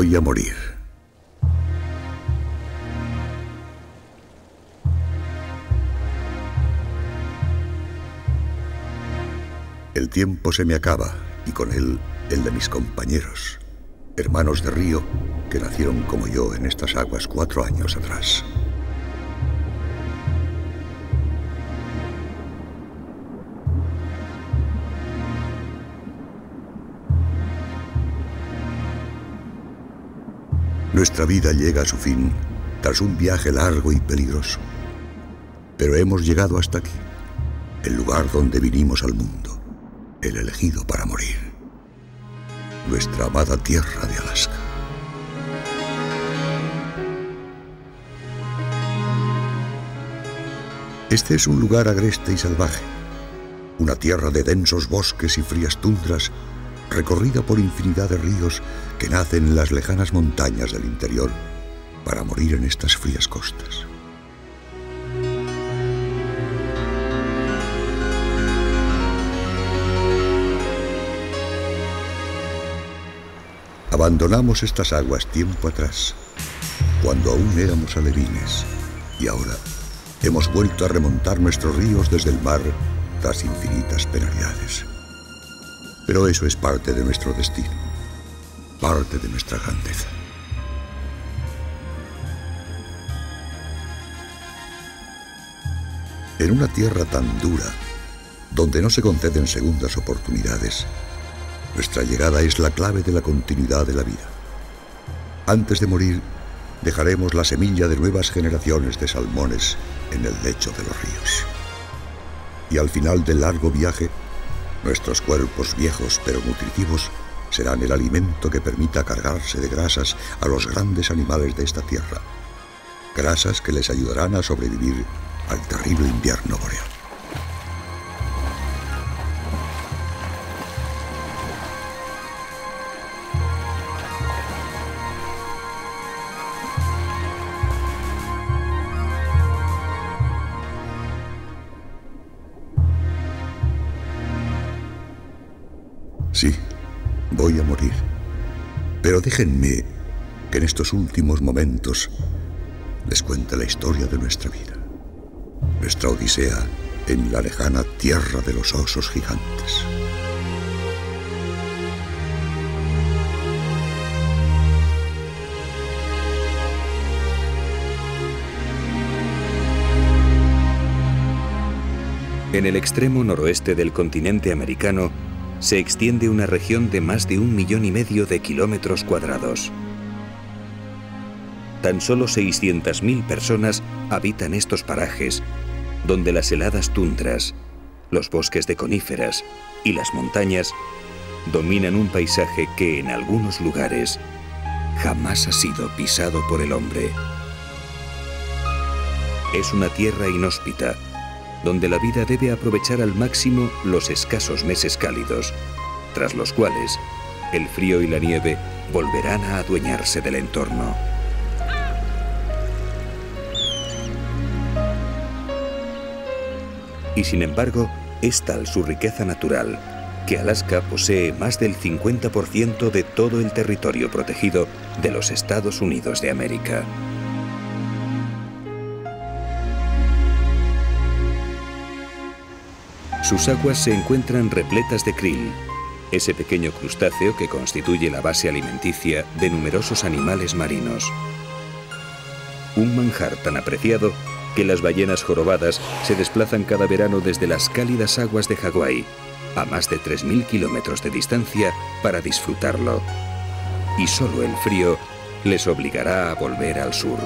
Voy a morir. El tiempo se me acaba y con él el de mis compañeros, hermanos de río que nacieron como yo en estas aguas 4 años atrás. Nuestra vida llega a su fin tras un viaje largo y peligroso. Pero hemos llegado hasta aquí, el lugar donde vinimos al mundo, el elegido para morir. Nuestra amada tierra de Alaska. Este es un lugar agreste y salvaje, una tierra de densos bosques y frías tundras, recorrida por infinidad de ríos que nacen en las lejanas montañas del interior para morir en estas frías costas. Abandonamos estas aguas tiempo atrás, cuando aún éramos alevines, y ahora hemos vuelto a remontar nuestros ríos desde el mar tras infinitas penalidades. Pero eso es parte de nuestro destino, parte de nuestra grandeza. En una tierra tan dura, donde no se conceden segundas oportunidades, nuestra llegada es la clave de la continuidad de la vida. Antes de morir, dejaremos la semilla de nuevas generaciones de salmones en el lecho de los ríos. Y al final del largo viaje, nuestros cuerpos viejos pero nutritivos serán el alimento que permita cargarse de grasas a los grandes animales de esta tierra. Grasas que les ayudarán a sobrevivir al terrible invierno boreal. Sí, voy a morir. Pero déjenme que en estos últimos momentos les cuente la historia de nuestra vida. Nuestra odisea en la lejana tierra de los osos gigantes. En el extremo noroeste del continente americano se extiende una región de más de 1,5 millones de kilómetros cuadrados. Tan solo 600.000 personas habitan estos parajes, donde las heladas tundras, los bosques de coníferas y las montañas dominan un paisaje que en algunos lugares jamás ha sido pisado por el hombre. Es una tierra inhóspita, donde la vida debe aprovechar al máximo los escasos meses cálidos, tras los cuales el frío y la nieve volverán a adueñarse del entorno. Y sin embargo, es tal su riqueza natural que Alaska posee más del 50% de todo el territorio protegido de los Estados Unidos de América. Sus aguas se encuentran repletas de krill, ese pequeño crustáceo que constituye la base alimenticia de numerosos animales marinos. Un manjar tan apreciado que las ballenas jorobadas se desplazan cada verano desde las cálidas aguas de Hawái, a más de 3.000 kilómetros de distancia, para disfrutarlo. Y solo el frío les obligará a volver al sur.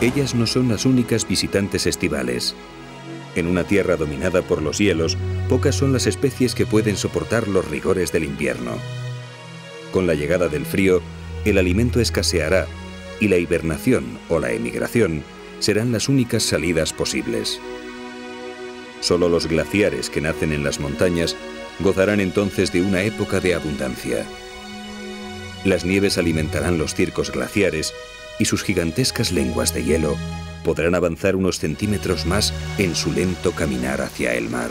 Ellas no son las únicas visitantes estivales. En una tierra dominada por los hielos, pocas son las especies que pueden soportar los rigores del invierno. Con la llegada del frío, el alimento escaseará y la hibernación o la emigración serán las únicas salidas posibles. Solo los glaciares que nacen en las montañas gozarán entonces de una época de abundancia. Las nieves alimentarán los circos glaciares y sus gigantescas lenguas de hielo podrán avanzar unos centímetros más en su lento caminar hacia el mar.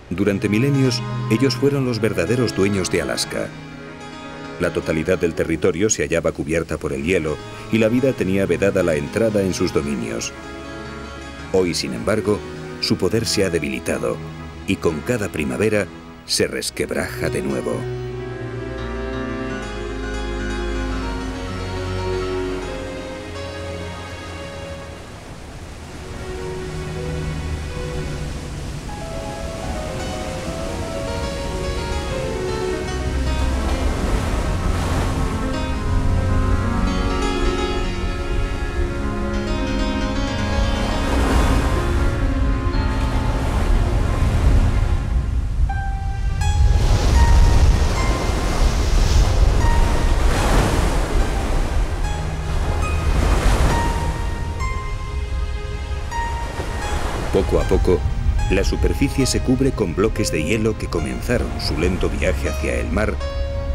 Durante milenios, ellos fueron los verdaderos dueños de Alaska. La totalidad del territorio se hallaba cubierta por el hielo y la vida tenía vedada la entrada en sus dominios. Hoy, sin embargo, su poder se ha debilitado y con cada primavera se resquebraja de nuevo. Poco a poco, la superficie se cubre con bloques de hielo que comenzaron su lento viaje hacia el mar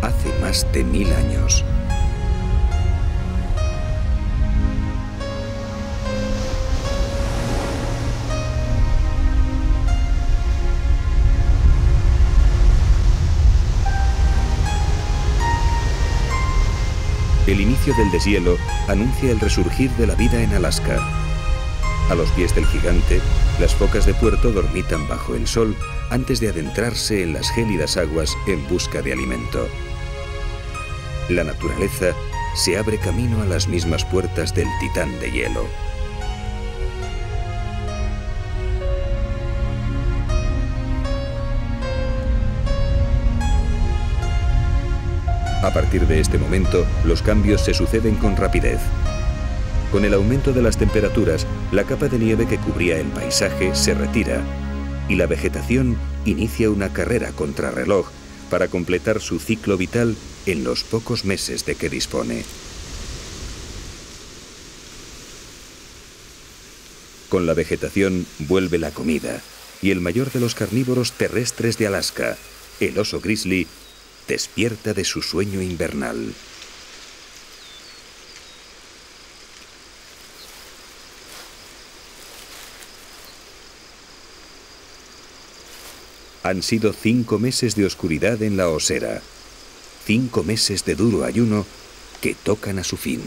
hace más de 1000 años. El inicio del deshielo anuncia el resurgir de la vida en Alaska. A los pies del gigante, las focas de puerto dormitan bajo el sol antes de adentrarse en las gélidas aguas en busca de alimento. La naturaleza se abre camino a las mismas puertas del titán de hielo. A partir de este momento, los cambios se suceden con rapidez. Con el aumento de las temperaturas, la capa de nieve que cubría el paisaje se retira y la vegetación inicia una carrera contrarreloj para completar su ciclo vital en los pocos meses de que dispone. Con la vegetación vuelve la comida y el mayor de los carnívoros terrestres de Alaska, el oso grizzly, despierta de su sueño invernal. Han sido 5 meses de oscuridad en la osera, 5 meses de duro ayuno que tocan a su fin.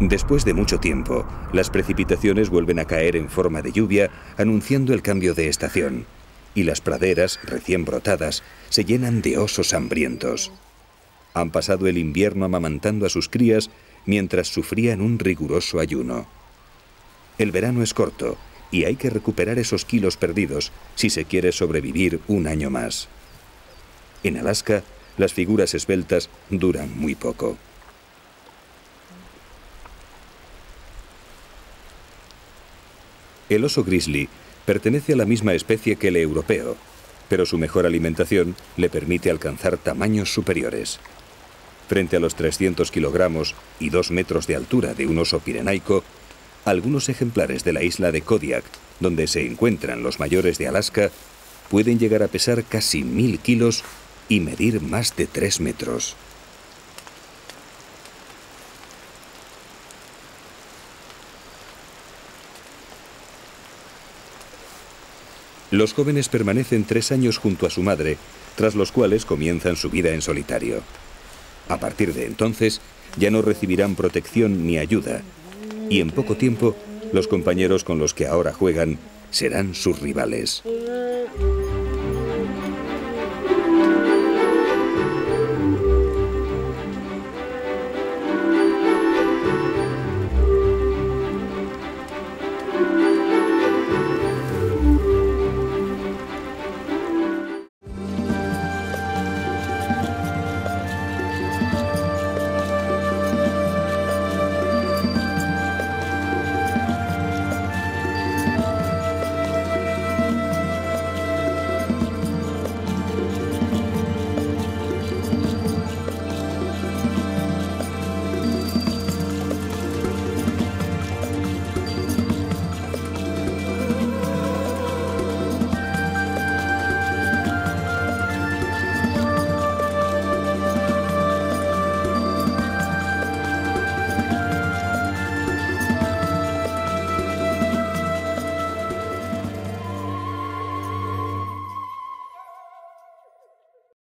Después de mucho tiempo, las precipitaciones vuelven a caer en forma de lluvia, anunciando el cambio de estación. Y las praderas, recién brotadas, se llenan de osos hambrientos. Han pasado el invierno amamantando a sus crías mientras sufrían un riguroso ayuno. El verano es corto y hay que recuperar esos kilos perdidos si se quiere sobrevivir un año más. En Alaska, las figuras esbeltas duran muy poco. El oso grizzly pertenece a la misma especie que el europeo, pero su mejor alimentación le permite alcanzar tamaños superiores. Frente a los 300 kilogramos y 2 metros de altura de un oso pirenaico, algunos ejemplares de la isla de Kodiak, donde se encuentran los mayores de Alaska, pueden llegar a pesar casi 1000 kilos y medir más de 3 metros. Los jóvenes permanecen 3 años junto a su madre, tras los cuales comienzan su vida en solitario. A partir de entonces, ya no recibirán protección ni ayuda, y en poco tiempo, los compañeros con los que ahora juegan serán sus rivales.